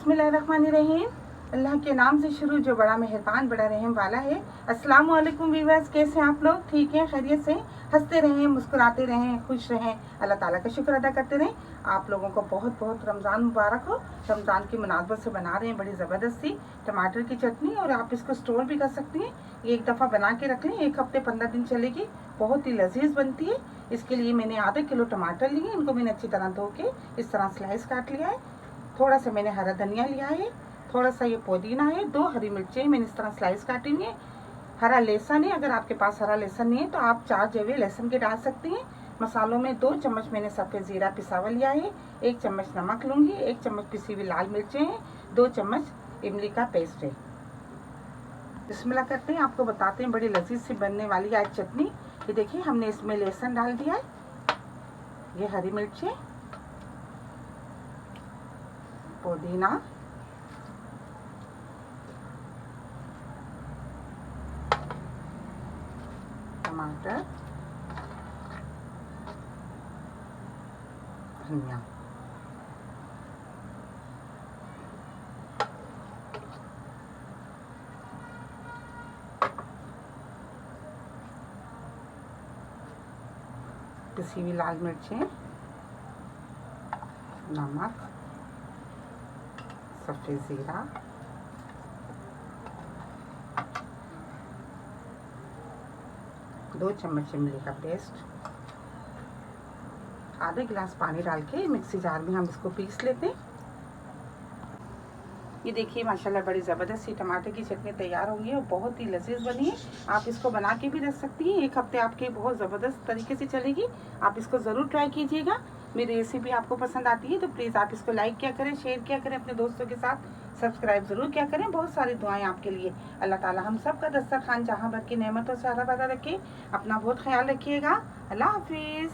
बिस्मिल्लाहिर्रहमानिर्रहीम। अल्लाह के नाम से शुरू जो बड़ा मेहरबान बड़ा रहम वाला है। अस्सलाम वालेकुम व्यूअर्स, कैसे हैं आप लोग? ठीक हैं, खैरियत से? हंसते रहें, मुस्कुराते रहें, खुश रहें, अल्लाह ताला का शुक्र अदा करते रहें। आप लोगों को बहुत बहुत रमज़ान मुबारक हो। रमज़ान की मुनासबत से बना रहे हैं बड़ी ज़बरदस्त सी टमाटर की चटनी, और आप इसको स्टोर भी कर सकती हैं। एक दफ़ा बना के रख लें, 1 हफ्ते 15 दिन चलेगी, बहुत ही लजीज बनती है। इसके लिए मैंने आधा किलो टमाटर लिए, इनको मैंने अच्छी तरह धो के इस तरह स्लाइस काट लिया है। थोड़ा सा मैंने हरा धनिया लिया है, थोड़ा सा ये पुदीना है, 2 हरी मिर्चें मैंने इस तरह स्लाइस काटी हुई है। हरा लहसुन है, अगर आपके पास हरा लहसुन नहीं है तो आप 4 जवे लहसुन के डाल सकती हैं। मसालों में 2 चम्मच मैंने सफ़ेद ज़ीरा पिसा हुआ लिया है, 1 चम्मच नमक लूँगी, 1 चम्मच पिसी हुई लाल मिर्चें हैं, 2 चम्मच इमली का पेस्ट है। बिस्मिल्लाह करते हैं, आपको बताते हैं बड़ी लजीज सी बनने वाली आज चटनी। ये देखिए, हमने इसमें लहसुन डाल दिया है, ये हरी मिर्चें, पुदीना, टमाटर, धनिया, पिसी हुई लाल मिर्चें, नमक, सफ़ेद ज़ीरा, दो चम्मच इमली का पेस्ट, आधे गिलास पानी डाल के मिक्सी जार में हम इसको पीस लेते हैं। ये देखिए माशाल्लाह बड़ी ज़बरदस्त सी टमाटर की चटनी तैयार हो गई है और बहुत ही लजीज बनी है। आप इसको बना के भी रख सकती हैं, 1 हफ्ते आपके बहुत ज़बरदस्त तरीके से चलेगी। आप इसको ज़रूर ट्राई कीजिएगा। मेरी रेसिपी आपको पसंद आती है तो प्लीज़ आप इसको लाइक किया करें, शेयर किया करें अपने दोस्तों के साथ, सब्सक्राइब ज़रूर किया करें। बहुत सारी दुआएं आपके लिए। अल्लाह ताला हम सब का दस्तरखान जहाँ भर की नेमतों से आला बाला रखे। अपना बहुत ख्याल रखिएगा। अल्लाह हाफिज़।